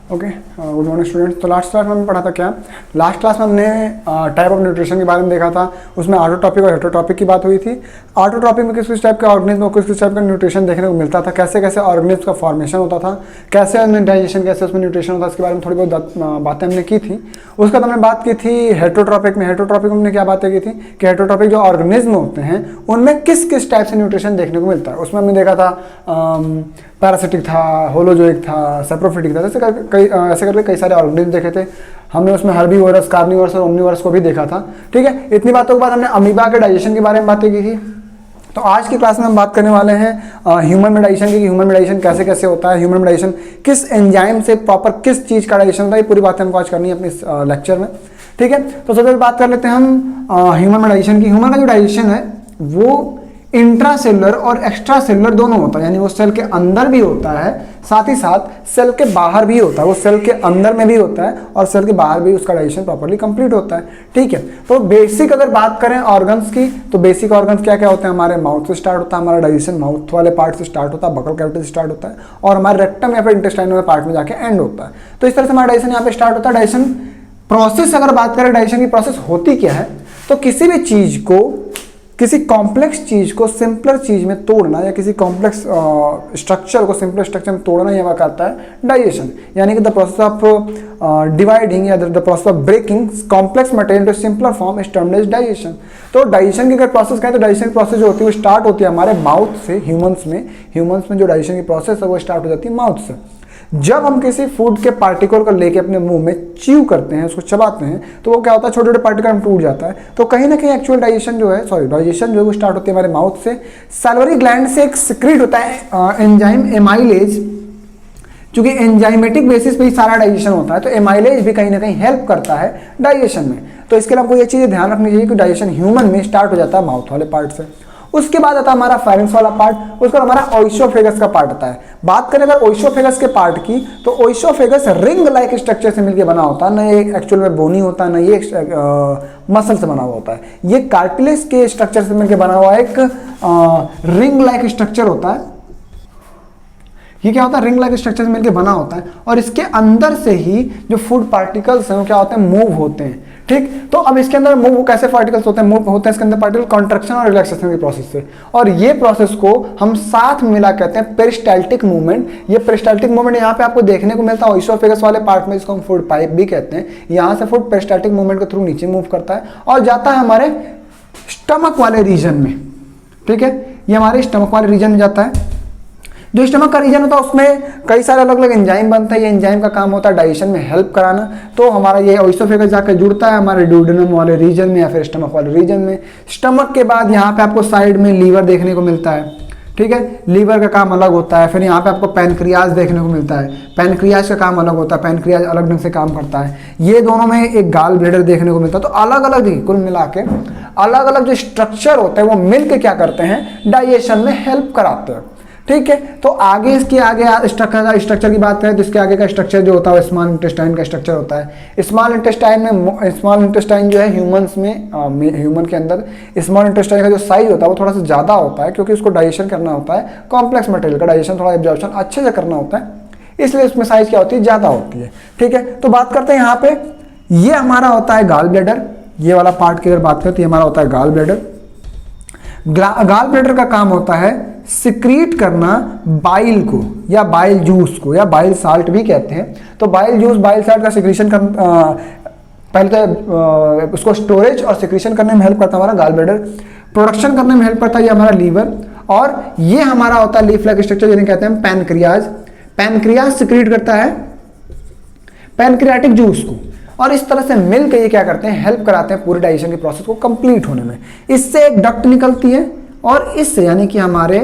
Okay, good morning students. तो last class में हमने पढ़ा था क्या? लास्ट क्लास में हमने टाइप ऑफ न्यूट्रिशन के बारे में देखा था। उसमें ऑटोट्रॉपिक और हेटेरोट्रॉपिक की बात हुई थी। ऑटोट्रॉपिक में किस किस टाइप के ऑर्गेनिज्म और किस किस टाइप का न्यूट्रिशन देखने को मिलता था, कैसे कैसे ऑर्गेनिज्म का फॉर्मेशन होता था, कैसे उनमें डाइजेशन, कैसे उसमें न्यूट्रिशन होता था, इसके बारे में थोड़ी बहुत बातें हमने की थी। उसके बाद हमने बात की थी हेटेरोट्रॉपिक में। हेटेरोट्रॉपिक में हमने क्या बातें की थी कि हेटेरोट्रॉपिक जो ऑर्गेनिज्म होते हैं उनमें किस किस टाइप से न्यूट्रिशन देखने को मिलता है। उसमें हमने देखा था पैरासिटिक था, होलोजोइक था, सेप्रोफिटिक था, ऐसे करके कई सारे ऑर्गेनिज्म देखे थे हमने। उसमें हर्बीवोरस, कार्निवोरस और ओमनीवोरस को भी देखा था। ठीक है, इतनी बातों के बाद हमने अमीबा के डाइजेशन के बारे में बातें की थी। तो आज की क्लास में हम बात करने वाले हैं ह्यूमन में डाइजेशन की। ह्यूमन में डाइजेशन कैसे कैसे होता है, ह्यूमन में डाइजेशन किस एंजाइम से प्रॉपर किस चीज़ का डाइजेशन होता है, ये पूरी बातें हमको आज करनी है अपने लेक्चर में। ठीक है, तो सबसे पहले बात कर लेते हैं हम ह्यूमन में डाइजेशन की। ह्यूमन का जो डाइजेशन है वो इंट्रासेलुलर और एक्स्ट्रा सेलुलर दोनों होता है, यानी वो सेल के अंदर भी होता है, साथ ही साथ सेल के बाहर भी होता है। वो सेल के अंदर में भी होता है और सेल के बाहर भी उसका डाइजेशन प्रॉपर्ली कंप्लीट होता है। ठीक है, तो बेसिक अगर बात करें ऑर्गन्स की, तो बेसिक ऑर्गन्स क्या क्या होते हैं? हमारे माउथ से स्टार्ट होता है, हमारा डाइजेशन माउथ वाले पार्ट से स्टार्ट होता है, बकल कैविटी से स्टार्ट होता है और हमारे रेक्टम या फिर इंटेस्टाइन वाले पार्ट में जाके एंड होता है। तो इस तरह से हमारा डाइजेशन यहाँ पे स्टार्ट होता है। डाइजेशन प्रोसेस अगर बात करें, डाइजेशन की प्रोसेस होती क्या है, तो किसी भी चीज को, किसी कॉम्प्लेक्स चीज को सिंपलर चीज में तोड़ना या किसी कॉम्प्लेक्स स्ट्रक्चर को सिंपलर स्ट्रक्चर में तोड़ना, यह कहता है डाइजेशन। यानी कि द प्रोसेस ऑफ डिवाइडिंग या the process of breaking complex material to simpler form is termed as digestion. तो डाइजेशन की अगर प्रोसेस कहें तो डाइजेशन प्रोसेस जो होती है वो स्टार्ट होती है हमारे माउथ से। ह्यूमंस में जो डाइजेशन की प्रोसेस है वो स्टार्ट हो जाती है माउथ से। जब हम किसी फूड के पार्टिकल को लेके अपने मुंह में च्यू करते हैं, उसको चबाते हैं, तो वो क्या होता है, छोटे छोटे पार्टिकल में टूट जाता है। तो कहीं ना कहीं एक्चुअल डाइजेशन जो है वो स्टार्ट होती है हमारे माउथ से। सैलिवरी ग्लैंड से एक सिक्रीट होता है एंजाइम एमाइलेज, क्योंकि एंजाइमेटिक बेसिस पे ही सारा डाइजेशन होता है, तो एमाइलेज भी कहीं ना कहीं हेल्प करता है डाइजेशन में। तो इसके लिए आपको ये चीज़ ध्यान रखनी चाहिए कि डाइजेशन ह्यूमन में स्टार्ट हो जाता है माउथ वाले पार्ट से। उसके बाद आता है हमारा फाइनेंस वाला पार्ट, उसका हमारा ओइसोफेगस का पार्ट आता है। बात करें अगर ओइसोफेगस के पार्ट की, तो ओइसोफेगस रिंग लाइक स्ट्रक्चर से मिलकर बना होता है, ना ये एक्चुअल में बोनी होता है, ना ये मसल से बना हुआ होता है। ये कार्टिलेज के स्ट्रक्चर से मिलकर बना हुआ एक रिंग लाइक स्ट्रक्चर होता है। ये क्या होता है, रिंग लाइक स्ट्रक्चर से मिलकर बना होता है और इसके अंदर से ही जो फूड पार्टिकल्स हैं वो क्या होते हैं, मूव होते हैं। ठीक, तो अब इसके अंदर मूव कैसे पार्टिकल्स होते हैं, मूव होते हैं इसके अंदर पार्टिकल कॉन्ट्रैक्शन और रिलैक्सेशन की प्रोसेस से। और ये प्रोसेस को हम साथ में मिला कहते हैं पेरिस्टाल्टिक मूवमेंट। ये पेरिस्टाल्टिक मूवमेंट यहाँ पे आपको देखने को मिलता है ओइसोफेगस वाले पार्ट में, जिसको हम फूड पाइप भी कहते हैं। यहाँ से फूड पेरिस्टाल्टिक मूवमेंट के थ्रू नीचे मूव करता है और जाता है हमारे स्टमक वाले रीजन में। ठीक है, ये हमारे स्टमक वाले रीजन में जाता है। जो स्टमक का रीजन होता है उसमें कई सारे अलग अलग एंजाइम बनते हैं। ये एंजाइम का काम होता है डाइजेशन में हेल्प कराना। तो हमारा ये ओइसोफेगस जाकर जुड़ता है हमारे ड्यूडेनम वाले रीजन में या फिर स्टमक वाले रीजन में। स्टमक के बाद यहाँ पे आपको साइड में लीवर देखने को मिलता है। ठीक है, लीवर का काम अलग होता है। फिर यहाँ पे आपको पैनक्रियाज देखने को मिलता है। पैनक्रियाज का काम अलग होता है, पैनक्रियाज अलग ढंग से काम करता है। ये दोनों में एक गाल ब्लेडर देखने को मिलता है। तो अलग अलग कुल मिला के अलग अलग जो स्ट्रक्चर होते हैं वो मिलकर क्या करते हैं, डाइजेशन में हेल्प कराते हैं। ठीक है, तो आगे इसके आगे स्ट्रक्चर की बात करें तो इसके आगे का स्ट्रक्चर जो होता है स्मॉल इंटेस्टाइन का स्ट्रक्चर होता है। स्मॉल इंटेस्टाइन जो है ह्यूमन के अंदर स्मॉल इंटेस्टाइन का जो साइज होता है वो थोड़ा सा ज़्यादा होता है, क्योंकि उसको डाइजेशन करना होता है, कॉम्प्लेक्स मटेरियल का डाइजेशन थोड़ा एब्जॉर्प्शन अच्छे से करना होता है, इसलिए उसमें साइज क्या होती है, ज़्यादा होती है। ठीक है, तो बात करते हैं यहाँ पे, ये हमारा होता है गाल ब्लैडर। ये वाला पार्ट की अगर बात करें तो ये हमारा होता है गाल ब्लैडर। गाल ब्लैडर का काम होता है सिक्रीट करना बाइल को या बाइल जूस को, या बाइल साल्ट भी कहते हैं। तो बाइल जूस, बाइल साल्ट का सिक्रीशन कर पहले तो उसको स्टोरेज और सिक्रीशन करने में हेल्प करता है हमारा गाल ब्लैडर। प्रोडक्शन करने में हेल्प करता है ये हमारा लीवर। और ये हमारा होता है लीफ लाइक स्ट्रक्चर, जिन्हें कहते हैं पैनक्रियाज। पैनक्रियाज सिक्रीट करता है पैनक्रियाटिक जूस को, और इस तरह से मिलकर ये क्या करते हैं, हेल्प कराते हैं पूरी डाइजेशन की प्रोसेस को कंप्लीट होने में। इससे एक डक्ट निकलती है और इससे यानी कि हमारे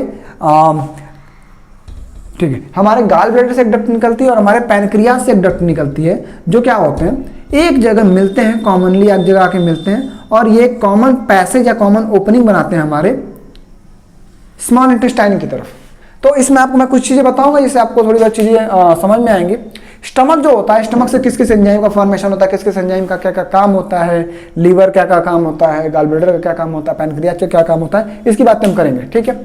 ठीक है, हमारे गाल ब्लैडर से एक डक्ट निकलती है और हमारे पैनक्रियाज से एक डक्ट निकलती है, जो क्या होते हैं, एक जगह मिलते हैं, कॉमनली एक जगह आके मिलते हैं और ये कॉमन पैसेज या कॉमन ओपनिंग बनाते हैं हमारे स्मॉल इंटेस्टाइन की तरफ। तो इसमें आपको मैं कुछ चीज़ें बताऊंगा जिससे आपको थोड़ी बहुत चीज़ें समझ में आएंगी। स्टमक जो होता है, स्टमक से किस किस एंजाइम का फॉर्मेशन होता है, किस किस एंजाइम का क्या क्या काम होता है, लीवर क्या क्या काम होता है, गाल ब्लैडर का क्या काम होता है, पैनक्रियाज का क्या काम होता है, इसकी बात हम करेंगे। ठीक है,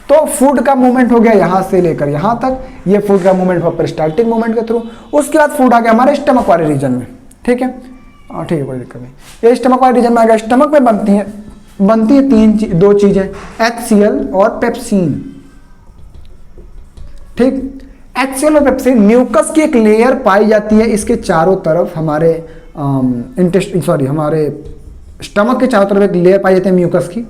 तो फूड का मूवमेंट हो गया यहाँ से लेकर यहाँ तक, ये फूड का मूवमेंट हुआ पेरिस्टाल्टिक मूवमेंट के थ्रू। उसके बाद फूड आ गया हमारे स्टमक वाले रीजन में, ठीक है, ठीक है, कोई दिक्कत नहीं। ये स्टमक वाले रीजन में आ गया। स्टमक में बनती है दो चीजें, HCl और पेप्सिन, ठीक। HCl और पेप्सिन, म्यूकस की एक लेयर पाई जाती है इसके चारों तरफ, हमारे हमारे स्टमक के चारों तरफ एक लेयर पाई जाती है म्यूकस की।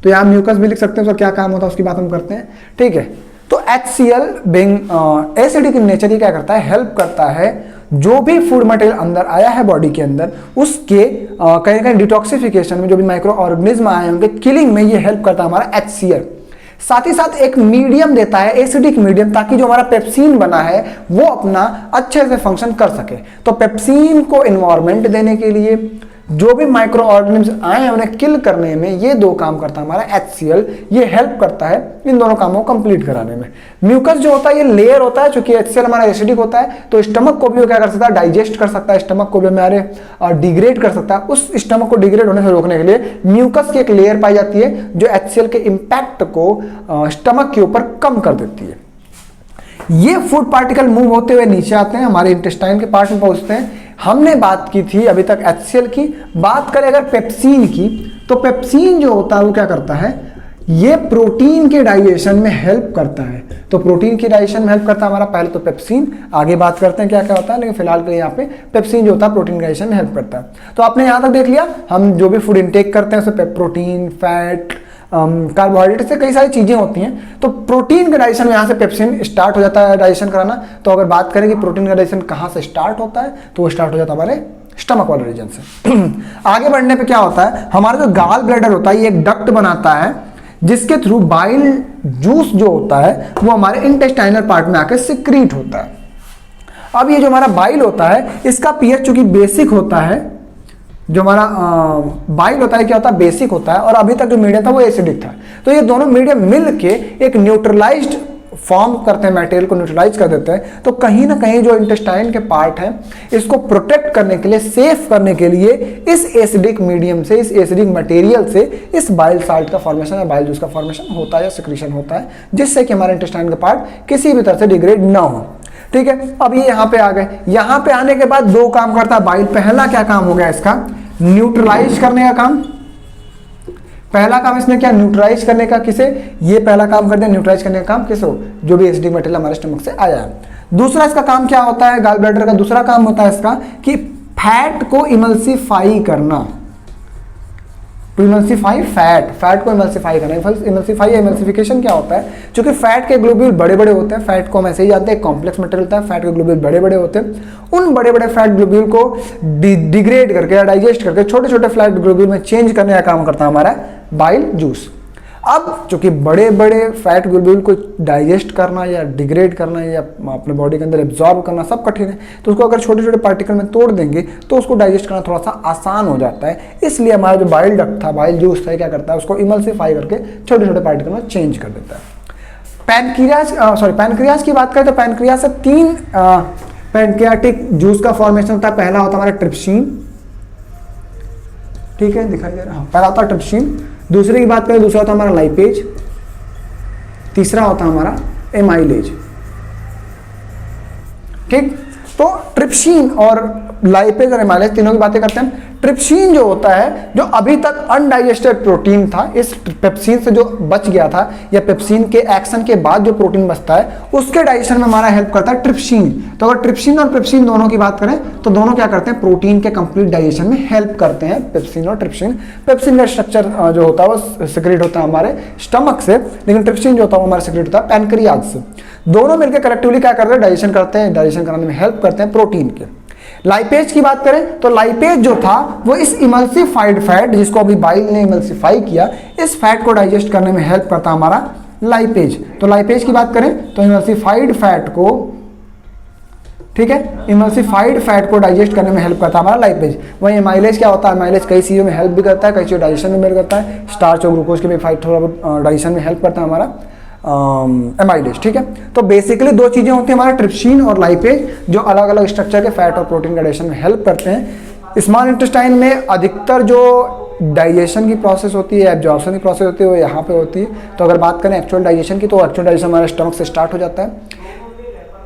तो यहाँ म्यूकस भी लिख सकते हैं, उसका क्या काम होता है उसकी बात हम करते हैं, ठीक है। तो HCl being acidic in nature, ये क्या करता है, हेल्प करता है जो भी फूड मटेरियल अंदर आया है बॉडी के अंदर, उसके कहीं ना कहीं डिटॉक्सिफिकेशन में, जो भी माइक्रो ऑर्गेनिज्म आए हैं उनके किलिंग में ये हेल्प करता है हमारा HCl। साथ ही साथ एक मीडियम देता है, एसिडिक मीडियम, ताकि जो हमारा पेप्सिन बना है वो अपना अच्छे से फंक्शन कर सके। तो पेप्सिन को इन्वायरमेंट देने के लिए, जो भी माइक्रो ऑर्गेनिज्म आए हैं उन्हें किल करने में, ये दो काम करता है हमारा HCl। ये हेल्प करता है इन दोनों कामों को कंप्लीट कराने में। म्यूकस जो होता है ये लेयर होता है, चूंकि HCl हमारा एसिडिक होता है तो स्टमक को भी वो क्या कर सकता है, डाइजेस्ट कर सकता है, स्टमक को भी हमारे डिग्रेड कर सकता है। उस स्टमक को डिग्रेड होने से रोकने के लिए म्यूकस की एक लेयर पाई जाती है जो HCl के इम्पैक्ट को स्टमक के ऊपर कम कर देती है। ये फूड पार्टिकल मूव होते हुए नीचे आते हैं, हमारे इंटेस्टाइन के पार्ट में पहुंचते हैं। हमने बात की थी अभी तक HCl की, बात करें अगर पेप्सिन की, तो पेप्सिन जो होता है वो क्या करता है, ये प्रोटीन के डाइजेशन में हेल्प करता है। तो प्रोटीन की डाइजेशन में हेल्प करता है हमारा पहले तो पेप्सिन, आगे बात करते हैं क्या क्या होता है, लेकिन फिलहाल के लिए यहाँ पे पेप्सिन जो होता है प्रोटीन डाइजेशन में हेल्प करता है। तो आपने यहाँ तक देख लिया, हम जो भी फूड इंटेक करते हैं उसमें प्रोटीन, फैट, कार्बोहाइड्रेट से कई सारी चीजें होती हैं। तो प्रोटीन का डाइजेशन में यहाँ से पेप्सिन स्टार्ट हो जाता है डाइजेशन कराना। तो अगर बात करें कि प्रोटीन का डाइजेशन कहाँ से स्टार्ट होता है, तो वो स्टार्ट हो जाता है हमारे स्टमक वाले रीजन से। आगे बढ़ने पे क्या होता है, हमारा जो गाल ब्लैडर होता है ये एक डक्ट बनाता है जिसके थ्रू बाइल जूस जो होता है वो हमारे इंटेस्टाइनल पार्ट में आकर सिक्रीट होता है। अब ये जो हमारा बाइल होता है इसका पीएच चूंकि बेसिक होता है, जो हमारा बाइल होता है क्या होता है, बेसिक होता है, और अभी तक जो मीडियम था वो एसिडिक था। तो ये दोनों मीडियम मिल के एक न्यूट्रलाइज्ड फॉर्म करते हैं, मटेरियल को न्यूट्रलाइज कर देते हैं। तो कहीं ना कहीं जो इंटेस्टाइन के पार्ट हैं इसको प्रोटेक्ट करने के लिए, सेफ करने के लिए इस एसिडिक मीडियम से, इस एसिडिक मटेरियल से इस बाइल साल्ट का फॉर्मेशन या बाइल जूस का फॉर्मेशन होता है या सिक्रीशन होता है, जिससे कि हमारे इंटेस्टाइन का पार्ट किसी भी तरह से डिग्रेड ना हो। ठीक है, अब ये यहाँ पे आ गए। यहाँ पे आने के बाद दो काम करता है बाइल। पहला क्या काम हो गया इसका, न्यूट्रलाइज करने का काम। पहला काम इसने क्या, न्यूट्रलाइज करने का। किसे, ये पहला काम कर दिया, न्यूट्रलाइज करने का काम किसको, जो भी एसिडिक मटेरियल हमारे स्टमक से आया है। दूसरा इसका काम क्या होता है, गॉल ब्लैडर का दूसरा काम होता है इसका कि फैट को इमल्सिफाई करना, टू इमल्सिफाई फैट, फैट को इमल्सिफाई करना। इमल्सिफाई या इमल्सिफिकेशन क्या होता है, क्योंकि फैट के ग्लोब्यूल बड़े बड़े होते हैं, फैट को हम ऐसे ही जानते हैं कॉम्प्लेक्स मटेरियल होता है, फैट के ग्लोब्यूल बड़े बड़े होते हैं। उन बड़े बड़े फैट ग्लोब्यूल को डिग्रेड करके या डाइजेस्ट करके छोटे छोटे फैट ग्लोब्यूल में चेंज करने का काम करता है हमारा बाइल जूस। अब चूंकि बड़े बड़े फैट ग्लोब्यूल को डाइजेस्ट करना या डिग्रेड करना या अपने बॉडी के अंदर एब्जॉर्ब करना सब कठिन है, तो उसको अगर छोटे छोटे पार्टिकल में तोड़ देंगे तो उसको डाइजेस्ट करना थोड़ा सा आसान हो जाता है। इसलिए हमारा जो बाइल डक्ट था, बाइल जूस था, क्या करता है उसको इमल्सिफाई करके छोटे छोटे पार्टिकल में चेंज कर देता है। पैनक्रियाज की बात करें तो पैनक्रियाज से तीन पैनक्रियाटिक जूस का फॉर्मेशन होता है। पहला होता है हमारा ट्रिप्सिन, ठीक है दिखाई दे रहा है, पहला होता है ट्रिप्सिन। दूसरे की बात करें, दूसरा होता है हमारा लाइपेज, तीसरा होता है हमारा एमाइलेज। ठीक, तो ट्रिप्सिन और लाइपेज और एमाइलेज तीनों की बातें करते हैं। ट्रिप्सिन जो होता है, जो अभी तक अनडाइजेस्टेड प्रोटीन था, इस पेप्सिन से जो बच गया था या पेप्सिन के एक्शन के बाद जो प्रोटीन बचता है उसके डाइजेशन में हमारा हेल्प करता है ट्रिप्सिन। तो अगर ट्रिप्सिन और पेप्सिन दोनों की बात करें तो दोनों क्या करते हैं, प्रोटीन के कंप्लीट डाइजेशन में हेल्प करते हैं, पेप्सिन और ट्रिप्सिन। पेप्सिन का स्ट्रक्चर जो होता है वो सिक्रेट होता है हमारे स्टमक से, लेकिन ट्रिप्सिन जो होता है वो हमारा सिक्रेट होता है पैनक्रियाज से। दोनों मिलकर कलेक्टिवली क्या करते हैं, डाइजेशन करते हैं, डाइजेशन कराने में हेल्प करते हैं प्रोटीन के। लाइपेज की बात करें तो लाइपेज जो था वो इस इमल्सिफाइड फैट, जिसको अभी बाइल ने इमल्सिफाई किया, इस फैट को डाइजेस्ट करने में हेल्प करता हमारा लाइपेज। तो लाइपेज की बात करें तो इमल्सिफाइड फैट को, ठीक है, इमल्सिफाइड फैट को डाइजेस्ट करने में हेल्प करता है हमारा लाइपेज। वहीं एमाइलेज क्या होता है, एमाइलेज कई चीज़ों में हेल्प भी करता है, कई चीज़ों डाइजेशन में हेल्प करता है, स्टार्च और ग्लूकोज के भी फाइट थोड़ा बहुत डाइजेशन में हेल्प करता है हमारा एमाइलेज। ठीक है, तो बेसिकली दो चीजें होती हैं हमारा ट्रिप्सिन और लाइपेज, जो अलग अलग स्ट्रक्चर के फैट और प्रोटीन का डाइजेशन में हेल्प करते हैं। स्मॉल इंटेस्टाइन में अधिकतर जो डाइजेशन की प्रोसेस होती है, एब्जॉर्प्शन की प्रोसेस होती है, वो यहाँ पे होती है। तो अगर बात करें एक्चुअल डाइजेशन की, तो एक्चुअल डाइजेशन हमारे स्टमक से स्टार्ट हो जाता है।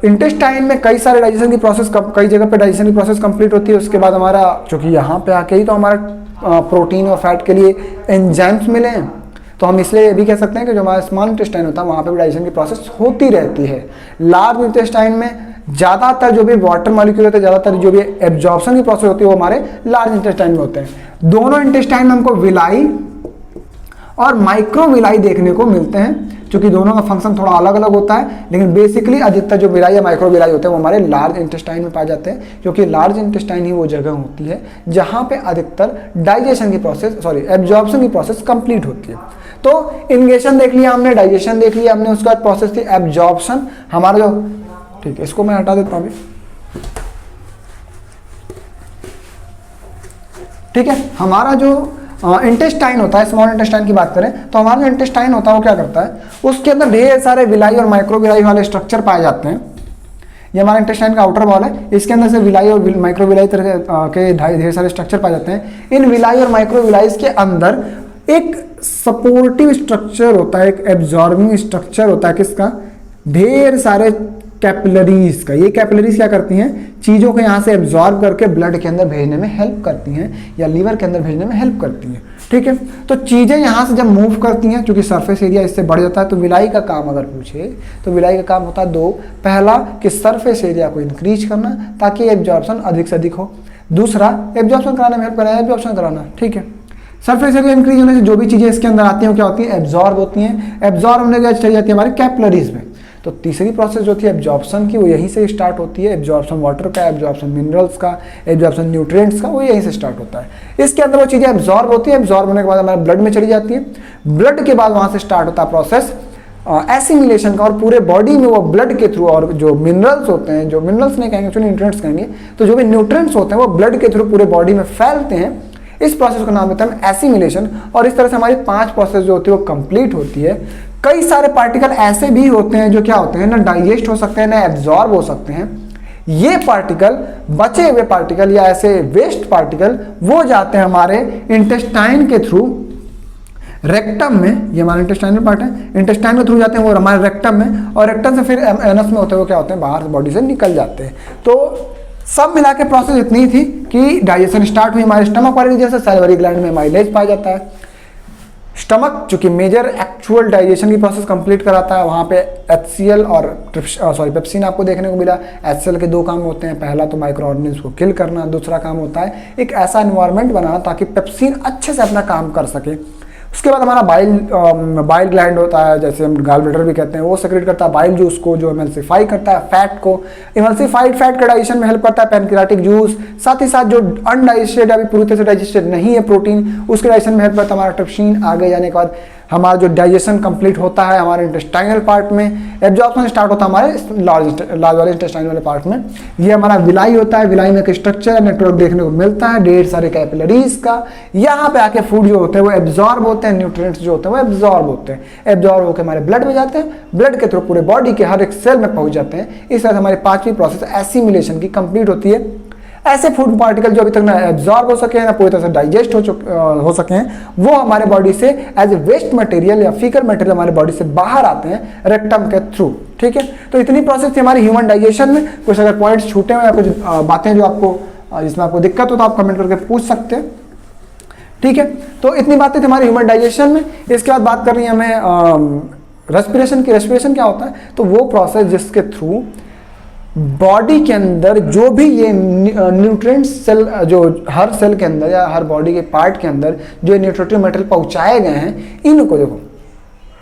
इंटेस्टाइन में कई सारे डाइजेशन की प्रोसेस, कई जगह पे डाइजेशन की प्रोसेस कंप्लीट होती है। उसके बाद हमारा, चूँकि यहाँ पे आके ही तो हमारा प्रोटीन और फैट के लिए एंजाइम्स मिले हैं, तो हम इसलिए ये भी कह सकते हैं कि जो हमारा स्मॉल इंटेस्टाइन होता है वहाँ पे भी डाइजेशन की प्रोसेस होती रहती है। लार्ज इंटेस्टाइन में ज़्यादातर जो भी वाटर मॉलिक्यूल होते हैं, ज़्यादातर जो भी एब्जॉर्प्शन की प्रोसेस होती है वो हमारे लार्ज इंटेस्टाइन में होते हैं। दोनों इंटेस्टाइन में हमको विलाई और माइक्रोविलाई देखने को मिलते हैं, क्योंकि दोनों का फंक्शन थोड़ा अलग अलग होता है, लेकिन बेसिकली अधिकतर जो विलाई या माइक्रोविलाई होते हैं वो हमारे लार्ज इंटेस्टाइन में पाए जाते हैं, क्योंकि लार्ज इंटेस्टाइन ही वो जगह होती है जहाँ पे अधिकतर डाइजेशन की प्रोसेस, एब्जॉर्प्शन की प्रोसेस कंप्लीट होती है। तो इनगेशन देख लिया हमने, डाइजेशन देख लिया हमने, उसके बाद प्रोसेस थी एब्जॉर्प्शन। हमारा जो, ठीक है, इसको मैं हटा देता हूँ अभी, ठीक है। हमारा जो इंटेस्टाइन होता है, स्मॉल इंटेस्टाइन की बात करें तो हमारा जो इंटेस्टाइन होता है वो क्या करता है, उसके अंदर ढेर सारे विलाई और माइक्रोविलाई वाले स्ट्रक्चर पाए जाते हैं। ये हमारा इंटेस्टाइन का आउटर वॉल है, इसके अंदर से विलाई और माइक्रोविलाई तरह के ढेर सारे स्ट्रक्चर पाए जाते हैं। इन विलाई और माइक्रोविलाइज के अंदर एक सपोर्टिव स्ट्रक्चर होता है, एक एब्जॉर्बिंग स्ट्रक्चर होता है, किसका, ढेर सारे कैपिलरीज का। ये कैपिलरीज क्या करती हैं, चीज़ों को यहाँ से एब्जॉर्ब करके ब्लड के अंदर भेजने में हेल्प करती हैं या लीवर के अंदर भेजने में हेल्प करती हैं, ठीक है। तो चीज़ें यहाँ से जब मूव करती हैं, क्योंकि सरफेस एरिया इससे बढ़ जाता है, तो विलाई का काम अगर पूछे तो विलाई का काम होता है दो। पहला कि सरफेस एरिया को इंक्रीज करना ताकि एब्जॉर्प्शन अधिक से अधिक हो, दूसरा एब्जॉर्प्शन कराने में हेल्प कराना, एब्जॉर्प्शन कराना, ठीक है। सरफेस एरिया इंक्रीज होने से जो भी चीज़ें इसके अंदर आती हैं वो क्या होती है, एब्जॉर्ब होती हैं। एब्जॉर्ब होने के चली जाती है हमारे कैपिलरीज में। तो तीसरी प्रोसेस जो थी एब्जॉर्प्शन की, वो यहीं से स्टार्ट होती है। एब्जॉर्प्शन वाटर का, एब्जॉर्प्शन मिनरल्स का, एब्जॉर्प्शन न्यूट्रिएंट्स का, वो यहीं से स्टार्ट होता है। इसके अंदर वो चीज़ें एब्जॉर्ब होती है, एब्जॉर्ब होने के बाद हमारे ब्लड में चली जाती है। ब्लड के बाद वहाँ से स्टार्ट होता है प्रोसेस एसिमिलेशन का, और पूरे बॉडी में वो ब्लड के थ्रू, और जो मिनरल्स होते हैं, जो मिनरल्स नहीं कहेंगे एक्चुअली न्यूट्रिएंट्स कहेंगे, तो जो भी न्यूट्रिएंट्स होते हैं वो ब्लड के थ्रू पूरे बॉडी में फैलते हैं। इस प्रोसेस का नाम होता है एसिमिलेशन। और इस तरह से हमारी 5 प्रोसेस जो होती है वो कंप्लीट होती है। कई सारे पार्टिकल ऐसे भी होते हैं जो क्या होते हैं, ना डाइजेस्ट हो सकते हैं ना एब्जॉर्ब हो सकते हैं। ये पार्टिकल, बचे हुए पार्टिकल या ऐसे वेस्ट पार्टिकल, वो जाते हैं हमारे इंटेस्टाइन के थ्रू रेक्टम में। ये हमारा इंटेस्टाइनल पार्ट है, इंटेस्टाइन के थ्रू जाते हैं वो हमारे रेक्टम में, और रेक्टम से फिर एनस में होते हुए क्या होते हैं, बाहर बॉडी से निकल जाते हैं। तो सब मिला के प्रोसेस इतनी थी कि डाइजेशन स्टार्ट हुई हमारे स्टमक वाले रीजन से। सैलिवरी ग्लैंड में माइलेज पाया जाता है। स्टमक चूंकि मेजर एक्चुअल डाइजेशन की प्रोसेस कंप्लीट कराता है, वहाँ पे HCl और पेप्सिन आपको देखने को मिला। HCl के 2 काम होते हैं, पहला तो माइक्रो ऑर्गेनिज्म को किल करना, दूसरा काम होता है एक ऐसा एनवायरनमेंट बनाना ताकि पेप्सिन अच्छे से अपना काम कर सके। उसके बाद हमारा बाइल ग्लैंड होता है, जैसे हम गाल ब्लैडर भी कहते हैं, वो सेक्रेट करता है बाइल जूस को, जो इमल्सिफाई करता है फैट को। इमल्सिफाइड फैट के डाइजेशन में हेल्प करता है पैनक्रियाटिक जूस। साथ ही साथ जो अनडाइजेस्टेड अभी पूरी तरह से डाइजेस्टेड नहीं है प्रोटीन, उसके डाइजेशन में हेल्प करता है हमारा ट्रिप्सिन। आगे जाने के बाद हमारा जो डाइजेशन कंप्लीट होता है हमारे इंटेस्टाइनल पार्ट में, एब्जॉर्प्शन स्टार्ट होता है हमारे लार्ज वाले इंटेस्टाइनल वाले पार्ट में। ये हमारा विलाई होता है, विलाई में एक स्ट्रक्चर नेटवर्क देखने को मिलता है ढेर सारे कैपिलरीज का। यहाँ पे आके फूड जो होते हैं वो एब्जॉर्ब होते हैं, न्यूट्रिएंट्स जो होते हैं वो एब्जॉर्ब होते हैं। एब्जॉर्ब होकर हमारे ब्लड में जाते हैं, ब्लड के थ्रू पूरे बॉडी के हर एक सेल में पहुंच जाते हैं। इस तरह से हमारी 5वीं प्रोसेस एसिमिलेशन की कंप्लीट होती है। ऐसे फूड पार्टिकल जो अभी तक ना एब्जॉर्ब हो सके ना पूरी तरह से डाइजेस्ट हो सके, वो हमारे बॉडी से एज ए वेस्ट मटेरियल या फीकल मटेरियल हमारे बॉडी से बाहर आते हैं रेक्टम के थ्रू, ठीक है। तो इतनी प्रोसेस थी हमारी ह्यूमन डाइजेशन में। कुछ अगर पॉइंट्स छूटे हुए या कुछ बातें जो आपको जिसमें आपको दिक्कत हो तो आप कमेंट करके पूछ सकते हैं, ठीक है। तो इतनी बातें थी हमारी ह्यूमन डाइजेशन में। इसके बाद बात करनी है हमें रेस्पिरेशन की। रेस्पिरेशन क्या होता है, तो वो प्रोसेस जिसके थ्रू बॉडी के अंदर जो भी ये न्यूट्रिएंट्स सेल, जो हर सेल के अंदर या हर बॉडी के पार्ट के अंदर जो न्यूट्रिटिव मटेरियल पहुंचाए गए हैं, इनको देखो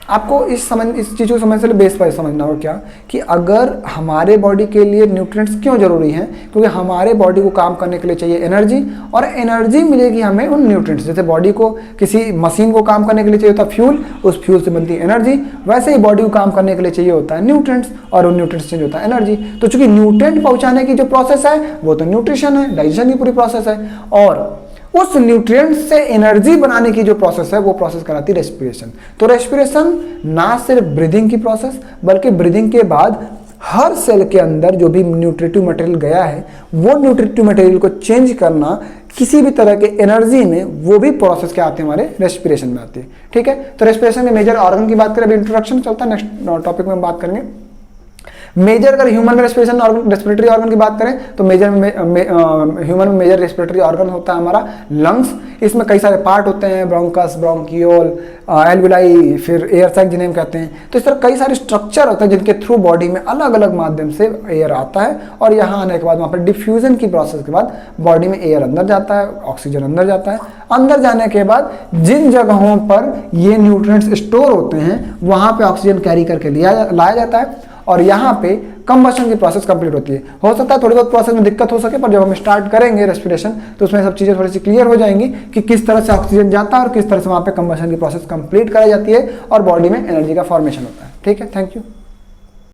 आपको इस चीज़ को समझने से बेस पर समझना होगा क्या कि अगर हमारे बॉडी के लिए न्यूट्रिएंट्स क्यों जरूरी हैं, क्योंकि हमारे बॉडी को काम करने के लिए चाहिए एनर्जी, और एनर्जी मिलेगी हमें उन न्यूट्रिएंट्स। जैसे बॉडी को किसी मशीन को काम करने के लिए चाहिए होता है फ्यूल, उस फ्यूल से बनती है एनर्जी, वैसे ही बॉडी को काम करने के लिए चाहिए होता है न्यूट्रिएंट्स, और उन न्यूट्रिएंट्स से होता है एनर्जी। तो चूंकि न्यूट्रिएंट पहुंचाने की जो प्रोसेस है वो तो न्यूट्रिशन है, डाइजेशन की पूरी प्रोसेस है, और उस न्यूट्रिएंट से एनर्जी बनाने की जो प्रोसेस है वो प्रोसेस कराती है रेस्पिरेशन। तो रेस्पिरेशन ना सिर्फ ब्रीदिंग की प्रोसेस, बल्कि ब्रीदिंग के बाद हर सेल के अंदर जो भी न्यूट्रिटिव मटेरियल गया है वो न्यूट्रिटिव मटेरियल को चेंज करना किसी भी तरह के एनर्जी में, वो भी प्रोसेस क्या आते हैं हमारे रेस्पिरेशन में आती है। ठीक है, तो रेस्पिरेशन के मेजर ऑर्गन की बात करें, अभी इंट्रोडक्शन चलता है, नेक्स्ट टॉपिक में हम बात करेंगे। मेजर अगर ह्यूमन में रेस्पिरेशन ऑर्गन, रेस्पिरेटरी ऑर्गन की बात करें तो मेजर ह्यूमन में मेजर रेस्पिरेटरी ऑर्गन होता है हमारा लंग्स। इसमें कई सारे पार्ट होते हैं, ब्रोंकस, ब्रोंकियोल, एल्विलाई, फिर एयर सैक जिन्हें हम कहते हैं। तो इस तरह कई सारे स्ट्रक्चर होते हैं जिनके थ्रू बॉडी में अलग अलग माध्यम से एयर आता है, और यहाँ आने के बाद वहाँ पर डिफ्यूजन की प्रोसेस के बाद बॉडी में एयर अंदर जाता है, ऑक्सीजन अंदर जाता है। अंदर जाने के बाद जिन जगहों पर ये न्यूट्रिएंट्स स्टोर होते हैं वहाँ पे ऑक्सीजन कैरी करके लाया जाता है, और यहाँ पे कंबशन की प्रोसेस कंप्लीट होती है। हो सकता है थोड़ी बहुत प्रोसेस में दिक्कत हो सके, पर जब हम स्टार्ट करेंगे रेस्पिरेशन तो उसमें सब चीज़ें थोड़ी सी क्लियर हो जाएंगी कि किस तरह से ऑक्सीजन जाता है और किस तरह से वहाँ पे कंबशन की प्रोसेस कंप्लीट कराई जाती है और बॉडी में एनर्जी का फॉर्मेशन होता है। ठीक है, थैंक यू।